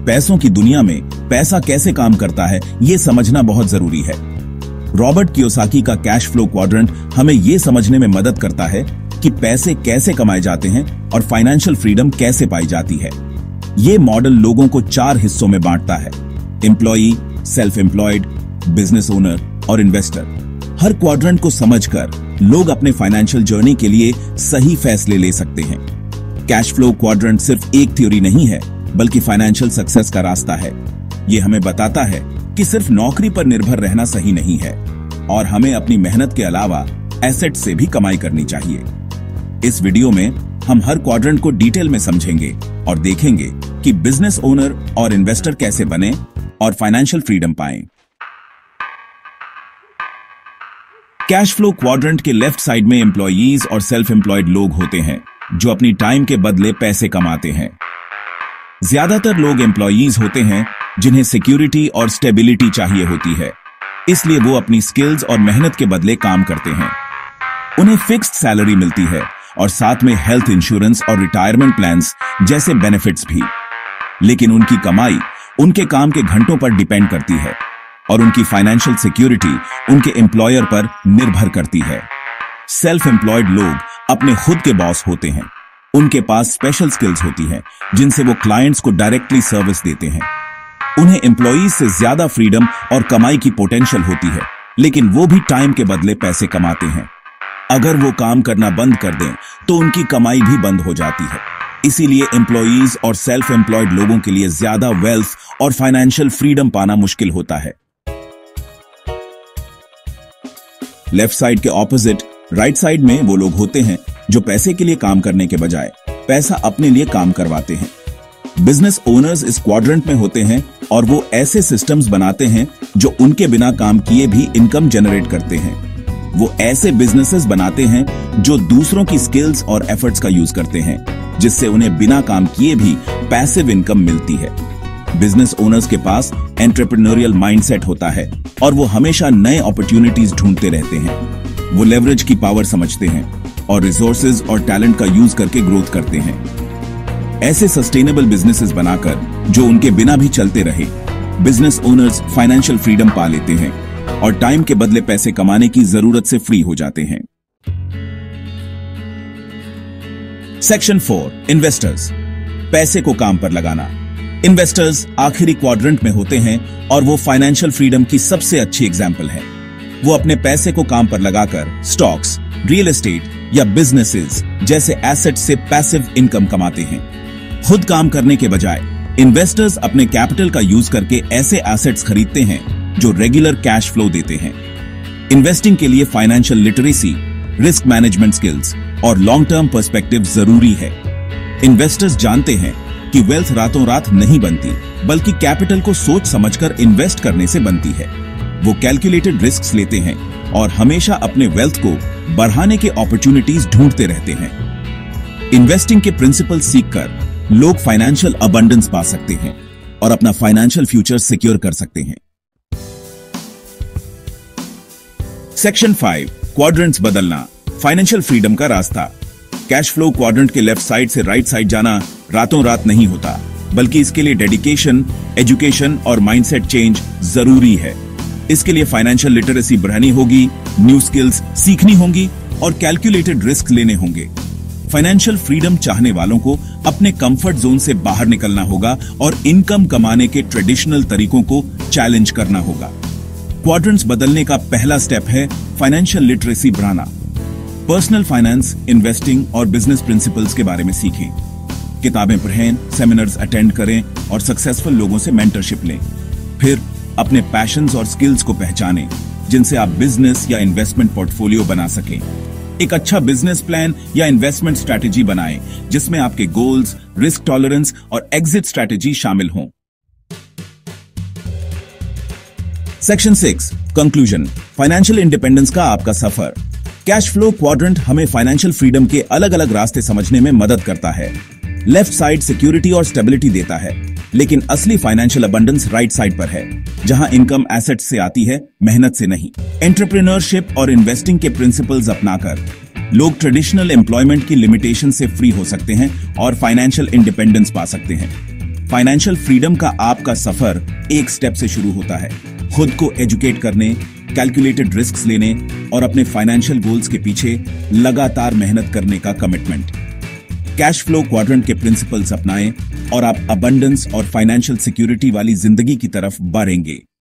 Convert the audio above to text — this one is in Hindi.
पैसों की दुनिया में पैसा कैसे काम करता है ये समझना बहुत जरूरी है। रॉबर्ट कियोसाकी का कैश फ्लो क्वाड्रेंट हमें ये समझने में मदद करता है कि पैसे कैसे कमाए जाते हैं और फाइनेंशियल फ्रीडम कैसे पाई जाती है। ये मॉडल लोगों को 4 हिस्सों में बांटता है: employee, self employed, business owner और इन्वेस्टर। हर क्वाड्रेंट को समझकर लोग अपने फाइनेंशियल जर्नी के लिए सही फैसले ले सकते हैं। कैश फ्लो क्वाड्रेंट सिर्फ एक थ्योरी नहीं है, बल्कि फाइनेंशियल सक्सेस का रास्ता है। ये हमें बताता है कि सिर्फ नौकरी पर निर्भर रहना सही नहीं है और हमें अपनी मेहनत के अलावा एसेट से भी कमाई करनी चाहिए। इस वीडियो में हम हर क्वाड्रेंट को डिटेल में समझेंगे और देखेंगे कि बिजनेस ओनर और इन्वेस्टर कैसे बने और फाइनेंशियल फ्रीडम पाएं। कैश फ्लो क्वाड्रेंट के लेफ्ट साइड में एम्प्लॉयीज और सेल्फ एम्प्लॉयड लोग होते हैं जो अपनी टाइम के बदले पैसे कमाते हैं। ज्यादातर लोग एम्प्लॉयीज होते हैं जिन्हें सिक्योरिटी और स्टेबिलिटी चाहिए होती है, इसलिए वो अपनी स्किल्स और मेहनत के बदले काम करते हैं। उन्हें फिक्स्ड सैलरी मिलती है और साथ में हेल्थ इंश्योरेंस और रिटायरमेंट प्लान्स जैसे बेनिफिट्स भी। लेकिन उनकी कमाई उनके काम के घंटों पर डिपेंड करती है और उनकी फाइनेंशियल सिक्योरिटी उनके एम्प्लॉयर पर निर्भर करती है। सेल्फ एम्प्लॉयड लोग अपने खुद के बॉस होते हैं। उनके पास स्पेशल स्किल्स होती हैं जिनसे वो क्लाइंट्स को डायरेक्टली सर्विस देते हैं। उन्हें एम्प्लॉयीज से ज्यादा फ्रीडम और कमाई की पोटेंशियल होती है, लेकिन वो भी टाइम के बदले पैसे कमाते हैं। अगर वो काम करना बंद कर दें तो उनकी कमाई भी बंद हो जाती है। इसीलिए एम्प्लॉयीज और सेल्फ एम्प्लॉयड लोगों के लिए ज्यादा वेल्थ और फाइनेंशियल फ्रीडम पाना मुश्किल होता है। लेफ्ट साइड के ऑपोजिट राइट साइड में वो लोग होते हैं जो पैसे के लिए काम करने के बजाय पैसा अपने लिए काम करवाते हैं। बिजनेस ओनर्स इस क्वाड्रेंट में होते हैं और वो ऐसे सिस्टम्स बनाते हैं जो उनके बिना काम किए भी इनकम जनरेट करते हैं। वो ऐसे बिजनेसेस बनाते हैं जो दूसरों की स्किल्स और एफर्ट्स का यूज करते हैं, जिससे उन्हें बिना काम किए भी पैसिव इनकम मिलती है। बिजनेस ओनर्स के पास एंटरप्रेन्योरियल माइंडसेट होता है और वो हमेशा नए अपॉर्चुनिटीज ढूंढते रहते हैं। वो लेवरेज की पावर समझते हैं और रिसोर्सेज और टैलेंट का यूज करके ग्रोथ करते हैं। ऐसे सस्टेनेबल बिजनेसेस बनाकर जो उनके बिना भी चलते रहे, बिजनेस ओनर्स फाइनेंशियल फ्रीडम पा लेते हैं और टाइम के बदले पैसे कमाने की जरूरत से फ्री हो जाते हैं। सेक्शन 4, इन्वेस्टर्स, पैसे को काम पर लगाना। इन्वेस्टर्स आखिरी क्वाड्रेंट में होते हैं और वो फाइनेंशियल फ्रीडम की सबसे अच्छी एग्जाम्पल है। वो अपने पैसे को काम पर लगाकर स्टॉक्स, रियल एस्टेट या बिजनेसेस जैसे एसेट्स से पैसिव इनकम कमाते हैं। खुद काम करने के बजाय इन्वेस्टर्स अपने कैपिटल का यूज करके ऐसे एसेट्स खरीदते हैं जो रेगुलर कैश फ्लो देते हैं। इन्वेस्टिंग के लिए financial literacy, risk management skills और लॉन्ग टर्म पर्सपेक्टिव जरूरी है। इन्वेस्टर्स जानते हैं कि वेल्थ रातों रात नहीं बनती, बल्कि कैपिटल को सोच समझकर इन्वेस्ट करने से बनती है। वो कैलकुलेटेड रिस्क्स लेते हैं और हमेशा अपने वेल्थ को बढ़ाने के अपॉर्चुनिटीज ढूंढते रहते हैं। इन्वेस्टिंग के प्रिंसिपल सीखकर लोग फाइनेंशियल अबंडेंस पा सकते हैं और अपना फाइनेंशियल फ्यूचर सिक्योर कर सकते हैं। सेक्शन 5, क्वाड्रेंट्स बदलना, फाइनेंशियल फ्रीडम का रास्ता। कैश फ्लो क्वाड्रेंट के लेफ्ट साइड से राइट साइड जाना रातों रात नहीं होता, बल्कि इसके लिए डेडिकेशन, एजुकेशन और माइंडसेट चेंज जरूरी है। इसके लिए फाइनेंशियल लिटरेसी बढ़ानी होगी, न्यू स्किल्स सीखनी होंगी और कैलकुलेटेड रिस्क लेने होंगे। फाइनेंशियल फ्रीडम चाहने वालों को अपने कंफर्ट जोन से बाहर निकलना होगा और इनकम कमाने के ट्रेडिशनल तरीकों को चैलेंज करना होगा। क्वाड्रेंट्स बदलने का पहला स्टेप है फाइनेंशियल लिटरेसी बढ़ाना। पर्सनल फाइनेंस, इन्वेस्टिंग और बिजनेस प्रिंसिपल्स के बारे में सीखें। किताबें पढ़ें, सेमिनार्स अटेंड करें और सक्सेसफुल लोगों से मेंटरशिप लें। फिर अपने पैशंस और स्किल्स को पहचानें जिनसे आप बिजनेस या इन्वेस्टमेंट पोर्टफोलियो बना सकें। एक अच्छा बिजनेस प्लान या इन्वेस्टमेंट स्ट्रैटेजी बनाएं जिसमें आपके गोल्स, रिस्क टॉलरेंस और एग्जिट स्ट्रैटेजी शामिल हों। सेक्शन 6, कंक्लूजन, फाइनेंशियल इंडिपेंडेंस का आपका सफर। कैश फ्लो क्वाड्रेंट हमें फाइनेंशियल फ्रीडम के अलग अलग रास्ते समझने में मदद करता है। लेफ्ट साइड सिक्योरिटी और स्टेबिलिटी देता है, लेकिन असली फाइनेंशियल अबंडेंस राइट साइड पर है, जहां इनकम एसेट्स से आती है, मेहनत से नहीं। एंटरप्रेन्योरशिप और इन्वेस्टिंग के प्रिंसिपल्स अपनाकर लोग ट्रेडिशनल एम्प्लॉयमेंट की लिमिटेशन से फ्री हो सकते हैं और फाइनेंशियल इंडिपेंडेंस पा सकते हैं। फाइनेंशियल फ्रीडम का आपका सफर एक स्टेप से शुरू होता है। खुद को एजुकेट करने, कैलकुलेटेड रिस्क्स लेने और अपने फाइनेंशियल गोल्स के पीछे लगातार मेहनत करने का कमिटमेंट। कैश फ्लो क्वाड्रेंट के प्रिंसिपल्स अपनाएं और आप अबंडेंस और फाइनेंशियल सिक्योरिटी वाली जिंदगी की तरफ बढ़ेंगे।